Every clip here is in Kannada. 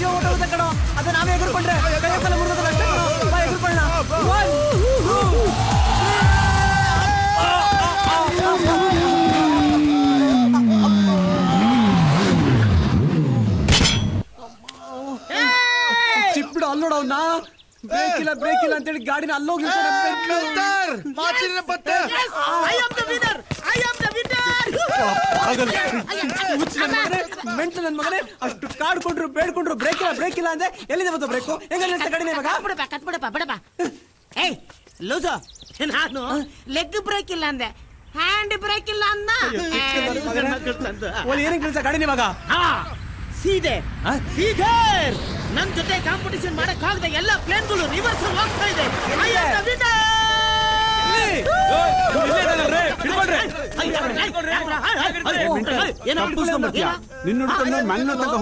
ಜೀವ ಹೊಟ್ಟೋಗುತ್ತೆ ಕಣೋ. ಅದೇ ನಾವೇ ಎಗರ್ಕೊಂಡ್ರೆ ಕೈಯೆಲ್ಲ ಮುರಿದ್ರೆ ಅಷ್ಟೇ ಕಣೋ. ಬಾ ಎಗರ್ಕೊಳ್ಳೋಣ. 1 2 ಚಿಪ್ಪಿಡು ಅಲ್ಲೋಡ ಅವನ್ನ. ಬ್ರೇಕ್ ಇಲ್ಲ ಅಂತೇಳಿ ಗಾಡಿನ ಅಲ್ಲೋಗಿ ಮೆಂಟಲ್ ನನ್ ಮಗನೇ. ಅಷ್ಟು ಕಾಡ್ಕೊಂಡ್ರು ಬೇಡ್ಕೊಂಡ್ರು ಬ್ರೇಕ್ ಇಲ್ಲ ಅಂದ್ರೆ ಎಲ್ಲಿದೆ ಬಂತು ಬ್ರೇಕು? ಹೆಂಗ ಗಾಡಿನ ಇವಾಗ ಲೂಸು, ನಾನು ಲೆಗ್ ಬ್ರೇಕ್ ಇಲ್ಲ ಅಂದೆ, ಹ್ಯಾಂಡ್ ಬ್ರೇಕ್ ಇಲ್ಲ ಅಂದ. ಏನಕ್ಕೆ ಕೆಲಸ ಗಾಡಿನ ಇವಾಗ? ಸೀದೆ ನನ್ ಜೊತೆ ಕಾಂಪಿಟಿಷನ್ ಮಾಡಕ್ ಆಗದ ಎಲ್ಲ ಪ್ಲೇನ್ಗಳು ರಿವರ್ಸ್ ಹೋಗ್ತಾ ಇದೆ.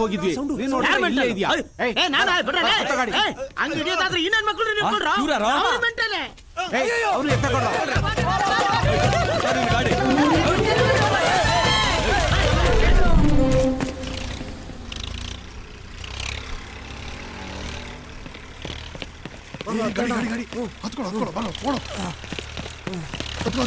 ಹೋಗಿದ್ವಿ ಹಂಗ ಹಿಡಿಯೋದಾದ್ರೆ ಇನ್ನೊಂದ್ ಮಕ್ಕಳು ಮೆಂಟಲೆ. ಗಾಡಿ ಹತ್ಕೊಳ್ಳೋ ಬರೋ ಓಡೋ. ಹತ್ಕೊ.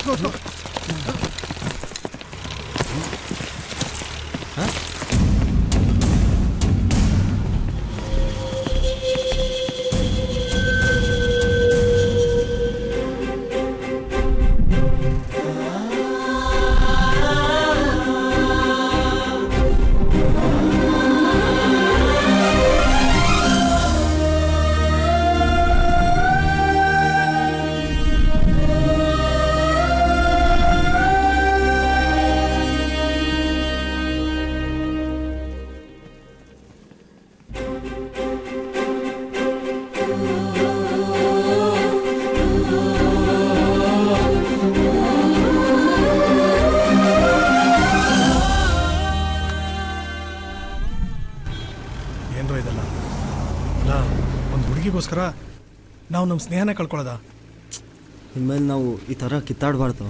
ಹುಡುಗಿಗೋಸ್ಕರ ನಾವು ನಮ್ಮ ಸ್ನೇಹನ ಕಳ್ಕೊಳ್ಳೋದ? ಇನ್ಮೇಲೆ ನಾವು ಈ ತರ ಕಿತ್ತಾಡಬಾರ್ದು.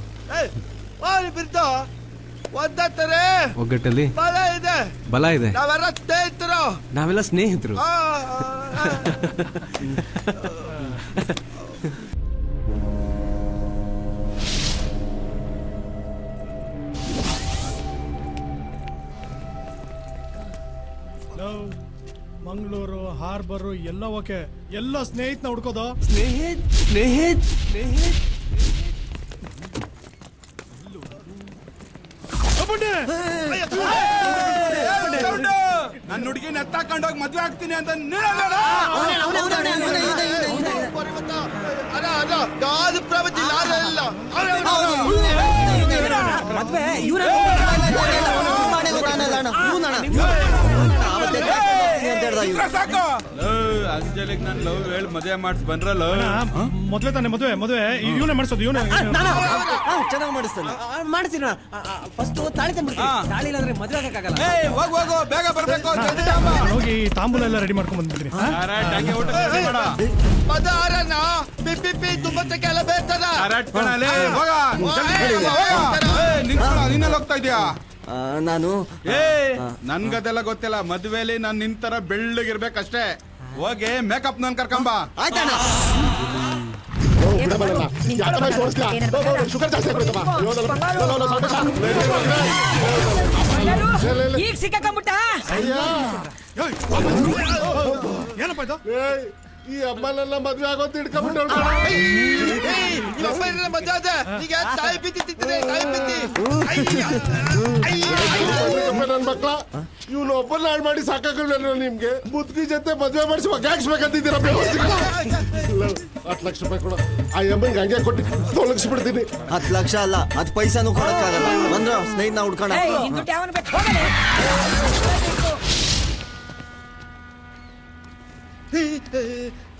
ಒಗ್ಗಟ್ಟಲ್ಲಿ ಬಲ ಇದೆ. ನಾವೆಲ್ಲ ಸ್ನೇಹಿತರು. ಮಂಗಳೂರು ಹಾರ್ಬರು ಎಲ್ಲ ಓಕೆ. ಎಲ್ಲ ಸ್ನೇಹಿತನ ಹುಡ್ಕೋದು. ನನ್ನ ಹುಡುಗಿ ನೆತ್ತಾಕೊಂಡೋಗಿ ಮದ್ವೆ ಆಗ್ತೀನಿ ಅಂತ ಅಂಜಲಿಗೆ ನಾನು ಲವ್ ಹೇಳಿ ಮದುವೆ ಮಾಡಿಸ್ ಬಂದ್ರಲ್ಲ. ಮೊದ್ಲೇ ತಾನೆ ಮದುವೆ ಇವನೇ ಮಾಡಿಸೋದು. ಇವನೇ ಚೆನ್ನಾಗಿ ಮಾಡಿಸ್ತೀನಿ. ಫಸ್ಟ್ ತಾಳಿ ತಂದ್ಬಿಡ್ತೀನಿ. ತಾಳಿ ಇಲ್ಲಾಂದ್ರೆ ಮದುವೆ ಆಗಕ್ಕಾಗಲ್ಲ. ಹೋಗು ಬೇಗ ಬರ್ಬೇಕು. ಹೋಗಿ ತಾಂಬೂಲ ಎಲ್ಲ ರೆಡಿ ಮಾಡ್ಕೊಂಡ್ ಬಂದ್ಬಿಡ್ತೀನಿ. ನೀನೆಲ್ಲ ಹೋಗ್ತಾ ಇದೀಯಾ? ನಾನು ನನ್ಗದೆಲ್ಲ ಗೊತ್ತಿಲ್ಲ. ಮದ್ವೆಲಿ ನಾನ್ ನಿಂತರ ಬೆಳ್ಳಗಿರ್ಬೇಕಷ್ಟೇ. ಹೋಗಿ ಮೇಕಪ್ ನನ್ ಕರ್ಕೊಂಬ. ಈಗ ಸಿಕ್ಕಾಕೊಂಡ್ಬಿಟ್ಟ. ಏನಪ್ಪ ಇದು? ಈ ಅಮ್ಮನೆಲ್ಲ ಮದ್ವೆ ಆಗೋದು ಹಿಡ್ಕೊಂಡ್ಬಿಟ್ಟು ನನ್ ಮಕ್ಳ ಇವ್ನು ಒಬ್ಬನ ಹಾಳು ಮಾಡಿ ಸಾಕಾಗಲ್ಲ. ನಿಮ್ಗೆ ಮುದ್ಗಿ ಜೊತೆ ಮದ್ವೆ ಮಾಡಿಸಿ ಒಗ್ಗಾಕ್ಸ್ಬೇಕಂತಿದ್ದೀರ. 10 ಲಕ್ಷ ರೂಪಾಯಿ ಕೊಡ. ಆ ಅಮ್ಮನ್ಗೆ ಹಂಗೆ ಕೊಟ್ಟು ತೊಲಗಿಸ್ಬಿಡ್ತೀನಿ. 10 ಲಕ್ಷ ಅಲ್ಲ, 10 ಪೈಸಾನು ಕೊಡಕ್ಕಾಗಲ್ಲ. ಬಂದ್ರ ಸ್ನೇಹಿತನ ಹುಡ್ಕೋಣ.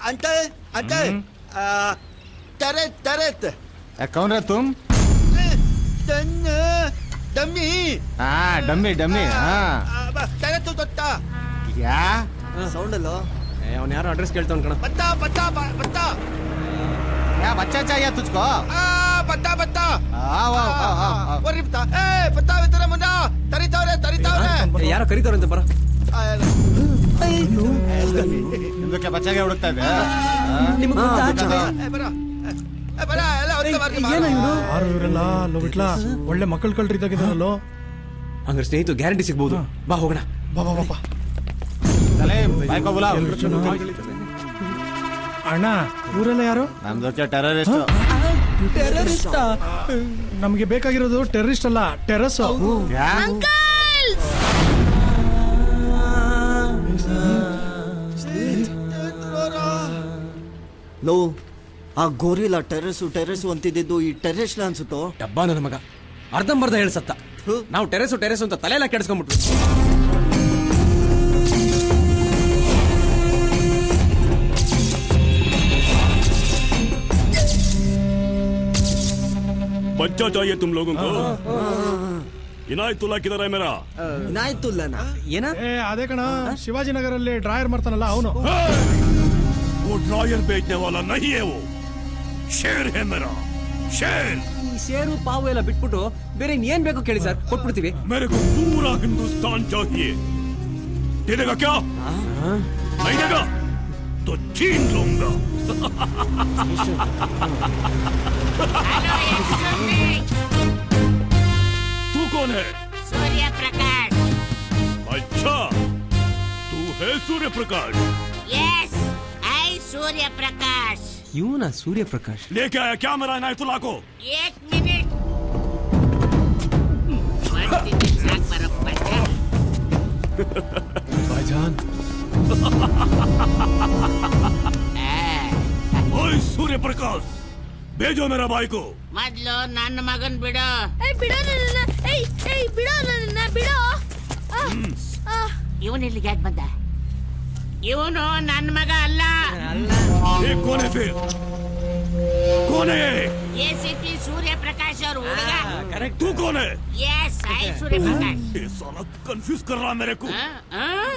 अंकल तरत कौन रहा तुम? डम्मी. हाँ डम्मी तरत क्या ಸೌಂಡ್ ಅಲ್ಲ? ಅವನು ಯಾರು ಅಡ್ರೆಸ್ ಕೇಳ್ತಾವ್ ಕಣ. बता क्या बच्चा चाहिए तुझको? बता बता बता मुन्ना तरीताವ್ರೆ ಯಾರೋ ಕರೀತಾರಂತೆ ಬರ. ಇದಕ್ಕೆ ಬಚ್ಚಾಗೆ ಹುಡುಕ್ತಾ ಇದೆ ನಿಮ್ಗೆ ಯಾರು ಇವರೆಲ್ಲ ಲೋ ಬಿಟ್ಲಾ ಒಳ್ಳೆ ಮಕ್ಕಳು ಕಳ್ರಿದ್ದಾಗಿದ್ದಾರಲ್ಲೋ. ಹಂಗಾರೆ ಸ್ನೇಹಿತರು ಗ್ಯಾರಂಟಿ ಸಿಗ್ಬೋದು. ಬಾ ಹೋಗೋಣ. ಬಾ ಬಾ ಬಾಪ. ಎಲ್ರು ಚೆನ್ನಾಗಿ ಅಣ್ಣ ಇವರೆಲ್ಲ ಯಾರು? ನಮ್ ಜೊತೆ ಟೆರರಿಸ್ಟ್. ನಮ್ಗೆ ಬೇಕಾಗಿರೋದು ಟೆರರಿಸ್ಟ್ ಅಲ್ಲ, ಟೆರಸ್. ಲೋ ಆ ಗೋರಿಲ್ಲ ಟೆರೆಸು ಅಂತಿದ್ದು ಈ ಟೆರೆಸ್ ಅನ್ಸುತ್ತೋ. ಡಬ್ಬಾ ನನ್ನ ಮಗ ಅರ್ಧಂಬರ್ಧ ಹೇಳ್ಸತ್ತ. ನಾವು ಟೆರೆಸು ಅಂತ ತಲೆಯೆಲ್ಲ ಕೆಡಿಸ್ಕೊಂಡ್ಬಿಟ್ವಿ. बच्चा चाहिए तुम लोगों को? इनायतुल्ला किधर है मेरा? ಇನಾಯ್ತುಲ್ಲನಾ ಏನ? ಏ ಅದೇ ಕಣ ಶಿವಾಜಿನಗರಲ್ಲಿ ಡ್ರಾಯರ್ ಮಾಡ್ತಾನಲ್ಲ ಅವನು. वो ड्रायर बेचने वाला नहीं है, वो शेर है मेरा, शेर। ಈ ಶೇರು ಪಾವು ಎಲ್ಲ ಬಿಟ್ಬಿಟ್ಟು ಬೇರೆ ಏನ್ ಬೇಕು ಕೇಳಿ ಸರ್, ಕೊಟ್ಬಿಡ್ತೀವಿ. मेरे को पूरा हिंदुस्तान चाहिए। दे देगा क्या? नहीं देगा तो छीन लूंगा। तू कौन है? सूर्य प्रकाश। अच्छा, तू है सूर्य प्रकाश? यस, आई सूर्य प्रकाश। ಇವನ ಸೂರ್ಯ ಪ್ರಕಾಶ್. लेके आया क्या मेरा इनायतुल्ला को? एक मिनट। साग बराबर है। भाईजान ओए सूर्य प्रकाश, भेजो मेरा भाई को। ಮೊದ್ಲು ನನ್ನ ಮಗನ್ ಬಿಡು. ಇವನು ಇಲ್ಲಿಗೆ ಯಾಕೆ ಬಂದ? ಇವನು ನನ್ನ ಮಗ ಅಲ್ಲ. ये कौन है फिर? कौन है? एसीपी सूर्य प्रकाश और हुड़गा। तू कौन है? यस, आई सूर्य प्रकाश। ये साला कंफ्यूज कर रहा है मेरे को। हाँ?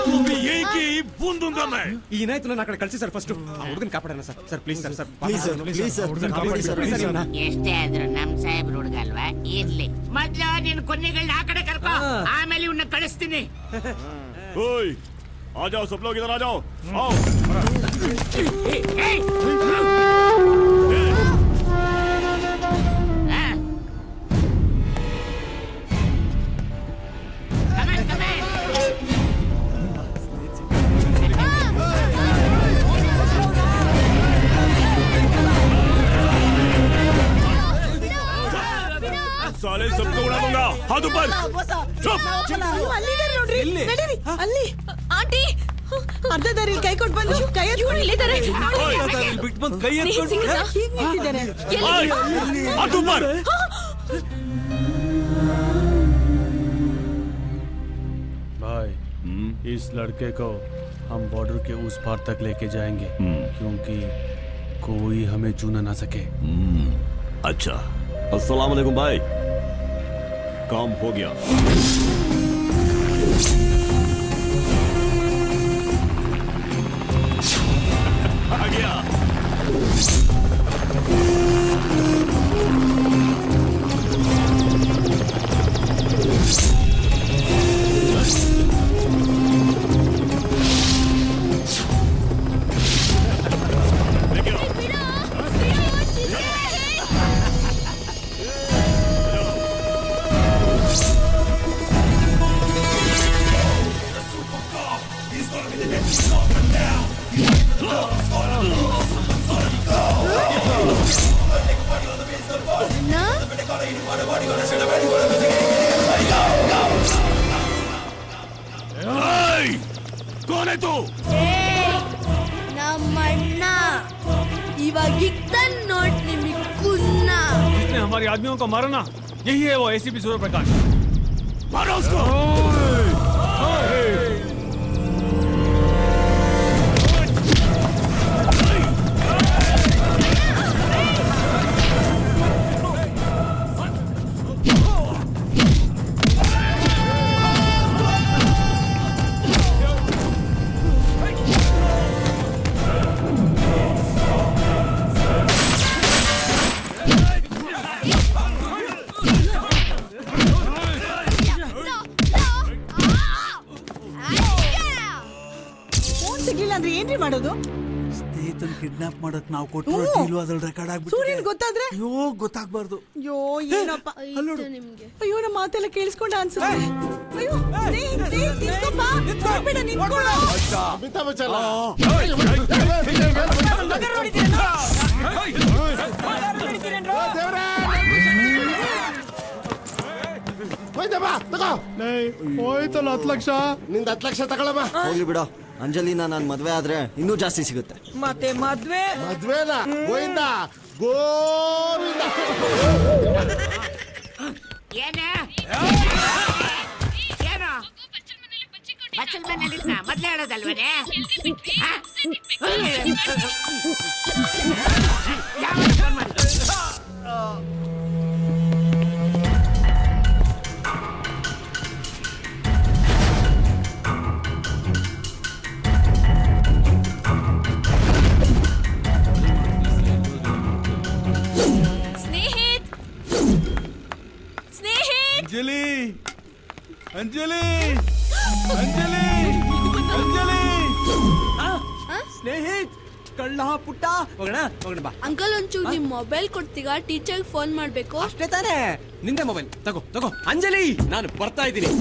तू भी यही की बूंद दूंगा मैं। ಈ ಏನಾಯ್ತು ನನ್ನ ಕಡೆ ಕಳಿಸಿ ಸರ್. ಫಸ್ಟ್ ಹುಡುಗನ್ ಕಾಪಾಡೋಣ sir. Sir please sir. Sir please sir, please sir, ಕಾಪಾಡಿ ಸರ್, ಪ್ಲೀಸ್ ಸರ್. ಎಷ್ಟೇ ಆದ್ರೂ ನಮ್ ಸಾಹೇಬ್ರು ಹುಡುಗ ಅಲ್ವಾ, ಇರ್ಲಿ. ಮೊದ್ಲು ನೀನ್ ಕೊನ್ನಿಗಳನ್ನ ಆ ಕಡೆ ಕರ್ಕೊ, ಆಮೇಲೆ ಇವನ್ನ ಕಳಿಸ್ತೀನಿ. ओए आ जाओ सब लोग, इधर आ जाओ, आओ। साले सबको उड़ा दूंगा, हाथ ऊपर, चुप। ಅಲ್ಲಿ ಆಂಟಿ ಅರ್ಧ ದಾರಿಲಿ ಕೈ ಕೊಟ್ಟು ಬಂದು ಕೈ ಎತ್ಕೊಂಡಿದ್ದಾರೆ. ಬಿಟ್ಟು ಬಂದು ಕೈ ಎತ್ಕೊಂಡು ओए, हाथ ऊपर। भाई इस लड़के को हम बॉर्डर के उस पार तक लेके जाएंगे, क्योंकि कोई हमें छू ना सके। अच्छा, अस्सलाम वालेकुम भाई, काम हो गया। आ गया। कौन है तू? ನಮ್ಮಣ್ಣ ಇವಾಗ ಇಕ್ತಾನ್ ನೋಡ್ ನಿಮಗೆ ಕುನ್ನ. जिसने हमारे आदमियों को मारा ना, यही है वो एसीपी सूर्य प्रकाश। मारो उसको। ಸಿಗ್ಲಿಲ್ಲ ಅಂದ್ರೆ ಏನ್ರಿ ಮಾಡೋದು? ಸ್ನೇಹಿತನ್ ಕಿಡ್ನಾಪ್ ಮಾಡಕ್ ನಾವು ಕೊಟ್ಟಿರೋ ಹ್ಞೂ. ಡೀಲು ಅದ್ರಲ್ಲಿ ರೆಕಾರ್ಡ್ ಆಗ್ಬಿಟ್ಟು ಸೂರ್ಯನ್ ಗೊತ್ತಾದ್ರೆ? ಅಯ್ಯೋ ಗೊತ್ತಾಗ್ಬಾರ್ದು. ಅಯ್ಯೋ ಏನಪ್ಪ ಅಯ್ಯೋ ನಮ್ಮ ಮಾತೆಲ್ಲ ಕೇಳಿಸ್ಕೊಂಡ ಅನ್ಸುತ್ತೆ. ಅಯ್ಯೋ ನಿಂತ್ಕೊಪ್ಪ. ಬೇಡ ನಿಂತ್ಕೊಳ್ಳೋ. ಅಮಿತಾಬ್ ಬಚ್ಚನ್ ತಗೋ ಹೋಯ್ತಲ್ಲ 10 ಲಕ್ಷ. ನಿಂದ 10 ಲಕ್ಷ ತಗೊಳಮ್ಮ. ಹೋಗ್ಲಿ ಬಿಡೋ, ಅಂಜಲಿನ ನಾನು ಮದ್ವೆ ಆದ್ರೆ ಇನ್ನೂ ಜಾಸ್ತಿ ಸಿಗುತ್ತೆ. ಮತ್ತೆ ಮದ್ವೆನ ಗೋವಿಂದ ಗೋವಿಂದ. ಏನ ಏನೋ ಬಚ್ಚಲ್ ಮನೇಲಿ ಮೊದ್ಲೇ ಹೇಳೋದಲ್ವನೇ? ಯಾವ ಫೋನ್ ಮಾಡಿದ್ರು? ಅಂಜಲಿ ಅಂಜಲಿ ಅಂಜಲಿ ಅಂಜಲಿ ಸ್ನೇಹಿತ್ ಕಳ್ಳ ಪುಟ್ಟ ಹೋಗೋಣ ಹೋಗೋಣ ಬಾ. ಅಂಕಲ್ ಒಂಚೂರು ನಿಮ್ ಮೊಬೈಲ್ ಕೊಡ್ತೀಗ, ಟೀಚರ್ ಫೋನ್ ಮಾಡ್ಬೇಕು. ಅಷ್ಟೇ ತಾನೇ, ನಿಂದೆ ಮೊಬೈಲ್ ತಗೋ ತಗೋ. ಅಂಜಲಿ ನಾನು ಬರ್ತಾ ಇದ್ದೀನಿ.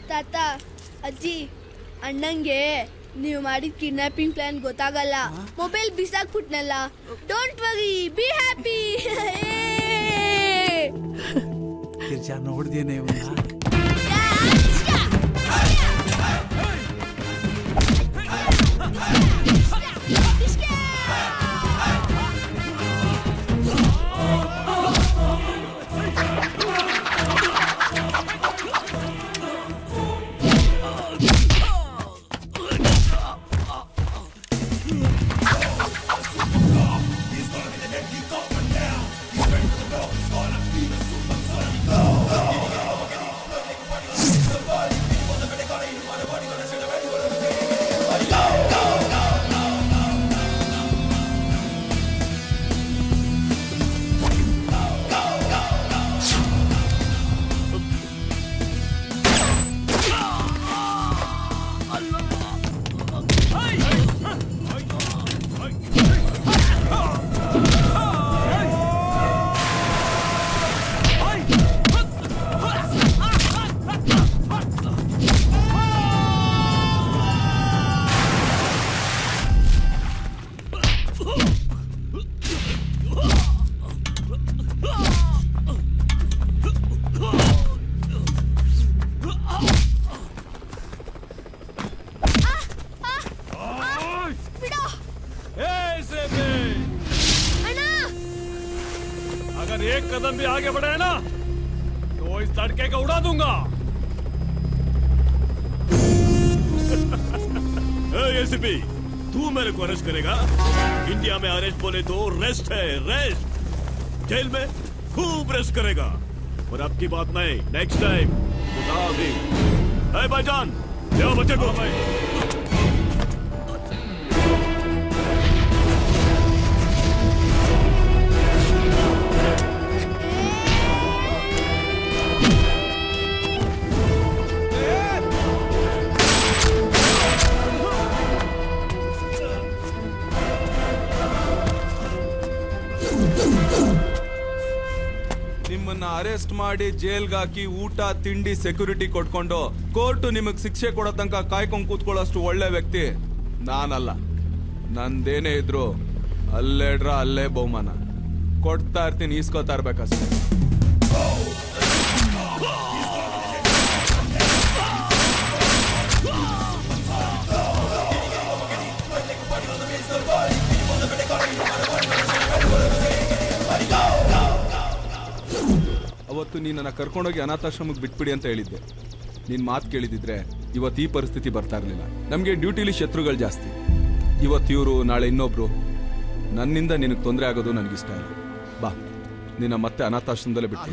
ತಾತ ಅಜ್ಜಿ ಅಣ್ಣಂಗೆ ನೀವು ಮಾಡಿದ ಕಿಡ್ನಾಪಿಂಗ್ ಪ್ಲಾನ್ ಗೊತ್ತಾಗಲ್ಲ. ಮೊಬೈಲ್ ಬಿಸಾಕ್ಬಿಟ್ನಲ್ಲ. Don't worry, be happy. ನೋಡ್ದೇನೆ अगर एक कदम भी आगे बढ़े ना तो इस लड़के को उड़ा दूंगा। एसीपी, तू मेरे को अरेस्ट करेगा? इंडिया में अरेस्ट बोले तो रेस्ट है, रेस्ट। जेल में खूब रेस्ट करेगा। और अब की बात नहीं, नेक्स्ट टाइम खुदा भी। भाईजान, ले बच्चे को। ನಿಮ್ಮನ್ನ ಅರೆಸ್ಟ್ ಮಾಡಿ ಜೈಲ್ಗೆ ಹಾಕಿ ಊಟ ತಿಂಡಿ ಸೆಕ್ಯೂರಿಟಿ ಕೊಟ್ಕೊಂಡು ಕೋರ್ಟ್ ನಿಮಗ್ ಶಿಕ್ಷೆ ಕೊಡೋ ತನಕ ಕಾಯ್ಕೊಂಡ್ ಕೂತ್ಕೊಳ್ಳೋಷ್ಟು ಒಳ್ಳೆ ವ್ಯಕ್ತಿ ನಾನಲ್ಲ. ನಂದೇನೇ ಇದ್ರು ಅಲ್ಲೇ ಇಡ್ರ ಅಲ್ಲೇ ಬಹುಮಾನ ಕೊಡ್ತಾ ಇರ್ತೀನಿ, ಈಸ್ಕೊತಾ ಇರ್ಬೇಕಷ್ಟೇ. ಅವತ್ತು ನೀನನ್ನ ಕರ್ಕೊಂಡೋಗಿ ಅನಾಥಾಶ್ರಮಕ್ಕೆ ಬಿಟ್ಬಿಡಿ ಅಂತ ಹೇಳಿದ್ದೆ. ನಿನ್ ಮಾತು ಕೇಳಿದಿದ್ರೆ ಇವತ್ತು ಈ ಪರಿಸ್ಥಿತಿ ಬರ್ತಾ ಇರ್ಲಿಲ್ಲ. ನಮ್ಗೆ ಡ್ಯೂಟಿಲಿ ಶತ್ರುಗಳು ಜಾಸ್ತಿ. ಇವತ್ತು ಇವರು, ನಾಳೆ ಇನ್ನೊಬ್ರು. ನನ್ನಿಂದ ನಿನಗೆ ತೊಂದರೆ ಆಗೋದು ನನಗಿಷ್ಟ ಇಲ್ಲ. ಬಾ, ನಿನ್ನ ಮತ್ತೆ ಅನಾಥಾಶ್ರಮದಲ್ಲೇ ಬಿಟ್ಟು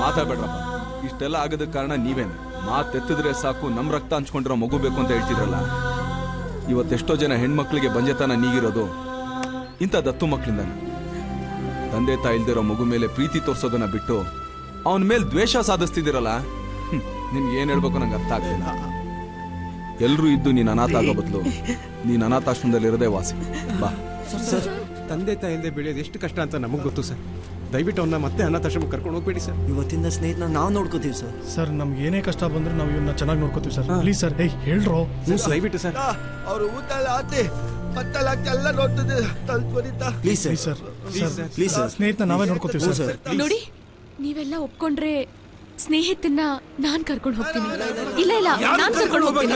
ಮಾತಾಡ್ಬೇಡ್ರಪ್ಪ. ಇಷ್ಟೆಲ್ಲ ಆಗೋದಕ್ಕೆ ಕಾರಣ ನೀವೇನೆ. ಮಾತೆತ್ತಿದ್ರೆ ಸಾಕು ನಮ್ ರಕ್ತ ಹಂಚ್ಕೊಂಡಿರೋ ಮಗು ಬೇಕು ಅಂತ ಹೇಳ್ತಿದ್ರಲ್ಲ. ಇವತ್ತೆಷ್ಟೋ ಜನ ಹೆಣ್ಮಕ್ಳಿಗೆ ಬಂಜೆತನ ನೀಗಿರೋದು ಇಂಥ ದತ್ತು ಮಕ್ಳಿಂದಾನೆ. ತಂದೆ ತಾಯಿ ಇಲ್ದಿರೋ ಮಗು ಮೇಲೆ ಪ್ರೀತಿ ತೋರ್ಸೋದನ್ನ ಬಿಟ್ಟು ಅವನ ಮೇಲೆ ದ್ವೇಷ ಸಾಧಿಸ್ತಿದ್ದೀರಲ್ಲ, ನಿಮ್ಗೆ ಏನ್ ಹೇಳ್ಬೇಕು ನಂಗೆ ಅರ್ಥ ಆಗ್ಲಿಲ್ಲ. ಎಲ್ರೂ ಇದ್ದು ನೀನ್ ಅನಾಥ ಆಗೋ ಬದಲು ನೀನ್ ಅನಾಥಾಶ್ರಮದಲ್ಲಿ ಇರೋದೇ ವಾಸಿ. ಬಾ. ಸರ್, ತಂದೆ ತಾಯಿ ಇಲ್ಲದೆ ಬೆಳೆಯೋದು ಎಷ್ಟು ಕಷ್ಟ ಅಂತ ನಮಗ್ ಗೊತ್ತು ಸರ್. ದಯವಿಟ್ಟು ಅವನ್ನ ಮತ್ತೆ ಅನಾಥಾಶ್ರಮಕ್ಕೆ ಕರ್ಕೊಂಡು ಹೋಗ್ಬೇಡಿ ಸರ್. ಇವತ್ತಿಂದ ಸ್ನೇಹಿತನ ನಾವು ನೋಡ್ಕೋತೀವಿ ಸರ್. ಸರ್ ನಮ್ಗೆ ಏನೇ ಕಷ್ಟ ಬಂದ್ರೆ ನಾವು ಇವನ್ನ ಚೆನ್ನಾಗಿ ನೋಡ್ಕೋತೀವಿ ಸರ್. Please sir, ಹೇಳ್ರೋ. ದಯವಿಟ್ಟು ಸರ್. ಅವ್ರು ಊಟಲ್ಲ ಆತಿ ಎಲ್ಲ ನೋಡ್ತದೆ please sir, sir please sir. ಸ್ನೇಹಿತನ ನಾವೇ ನೋಡ್ಕೋತೀವಿ ಸರ್. ನೋಡಿ, ನೀವೆಲ್ಲ ಒಪ್ಕೊಂಡ್ರೆ ಸ್ನೇಹಿತನ್ನ ನಾನ್ ಕರ್ಕೊಂಡು ಹೋಗ್ತೀನಿ. ಇಲ್ಲ ಇಲ್ಲ, ನಾನ್ ಕರ್ಕೊಂಡು ಹೋಗ್ತೀನಿ.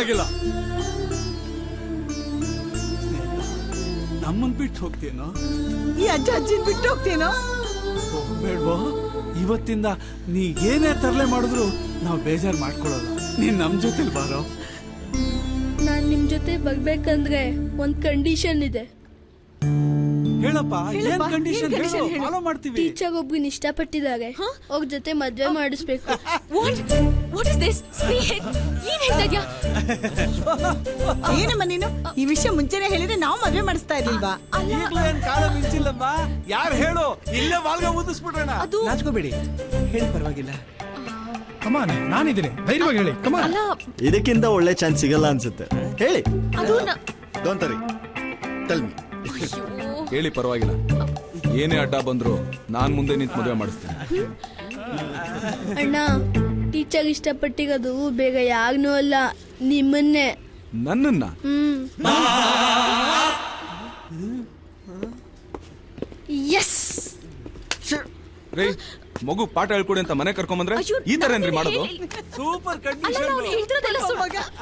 ನಮ್ಮನ್ ಬಿಟ್ಟು ಹೋಗ್ತೇನೋ? ಈ ಅಜ್ಜ ಅಜ್ಜಿನ ಬಿಟ್ಟು ಹೋಗ್ತೇನೋ? ಬೇಡ್ವೋ, ಇವತ್ತಿಂದ ನೀ ಏನೇ ತರಲೆ ಮಾಡಿದ್ರು ನಾವು ಬೇಜಾರ್ ಮಾಡ್ಕೊಳ್ಳೋದು. ನೀನ್ ನಮ್ ಜೊತೆಲಿ ಬಾರೋ. ನಾನ್ ನಿಮ್ ಜೊತೆ ಬರ್ಬೇಕಂದ್ರೆ ಒಂದ್ ಕಂಡೀಷನ್ ಇದೆ. ಹೇಳಪ್ಪ, ಏನ್ ಕಂಡೀಷನ್ ಹೇಳು, ಫಾಲೋ ಮಾಡ್ತೀವಿ. ಟೀಚರ್ ಒಬ್ರಿನ ಇಷ್ಟಪಟ್ಟಿದ್ದಾರೆ, ಅವ್ರ ಜೊತೆ ಮದ್ವೆ ಮಾಡಿಸ್ಬೇಕು. What is this? ಏನ್ ಹೇಳ್ತಾ ಇದ್ಯಾ? ಏನಮ್ಮ ನೀನು ಈ ವಿಷಯ ಮುಂಚೆನೆ ಹೇಳಿದ್ರೆ ನಾವು ಮದ್ವೆ ಮಾಡಿಸ್ತಾ ಇರ್ಲಿಲ್ವಾ? ಈಗ್ಲೇನ್ ಕಾಲ ಮಿಂಚಿಲ್ಲಮ್ಮ. ಯಾರು ಹೇಳು, ಇಲ್ಲೇ ವಾಲ್ಗ ಊದಿಸ್ಬಿಡೋಣ. ನಾಚ್ಕೋಬೇಡಿ, ಹೇಳಿ ಪರವಾಗಿಲ್ಲ. ಕಮಾನ್, ನಾನಿದ್ದೀನಿ, ಧೈರ್ಯವಾಗಿ ಹೇಳಿ. ಕಮಾನ್. ಇದಕ್ಕಿಂತ ಒಳ್ಳೆ ಚಾನ್ಸ್ ಸಿಗಲ್ಲ ಅನ್ಸುತ್ತೆ. ಹೇಳಿ. Don't worry, tell me. ಹೇಳಿ, ಪರವಾಗಿಲ್ಲ. ಏನೇ ಅಡ್ಡ ಬಂದ್ರು ನಾನ್ ಮುಂದೆ ನಿಂತು ಮದುವೆ ಮಾಡಿಸ್ತೀನಿ. ಅಣ್ಣ, ಟೀಚರ್ ಇಷ್ಟಪಟ್ಟಿರೋದು ಬೇಗ ಯಾಗ್ನೂ ಅಲ್ಲ, ನಿಮ್ಮನ್ನೇ. ನನ್ನನ್ನ? ಎಸ್. ರೇ, ಮಗು ಪಾಠ ಹೇಳ್ಕೊಡಿ ಅಂತ ಮನೆ ಕರ್ಕೊಂಬಂದ್ರೆ ಈ ತರ ಏನ್ರಿ ಮಾಡೋದು? Super condition.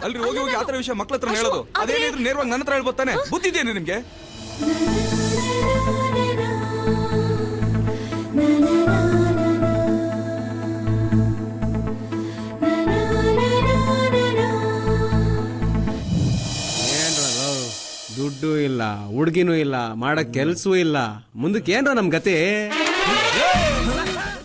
ಅಲ್ರಿ, ಹೋಗಿ ಹೋಗಿ ಆತರ ವಿಷಯ ಮಕ್ಳ ಹತ್ರ ಹೇಳೋದು. ಅದೇನಿದ್ರು ನೇರವಾಗಿ ನನ್ನ ಹತ್ರ ಹೇಳ್ಬೋತಾನೆ. ಬುದ್ಧಿದೇನ್ರಿ ನಿಮ್ಗೆ? ದುಡ್ಡು ಇಲ್ಲ, ಹುಡ್ಗಿನೂ ಇಲ್ಲ, ಮಾಡಕ್ ಕೆಲ್ಸವೂ ಇಲ್ಲ. ಮುಂದಕ್ಕೆ ಏನ್ರ ನಮ್ ಗತಿ?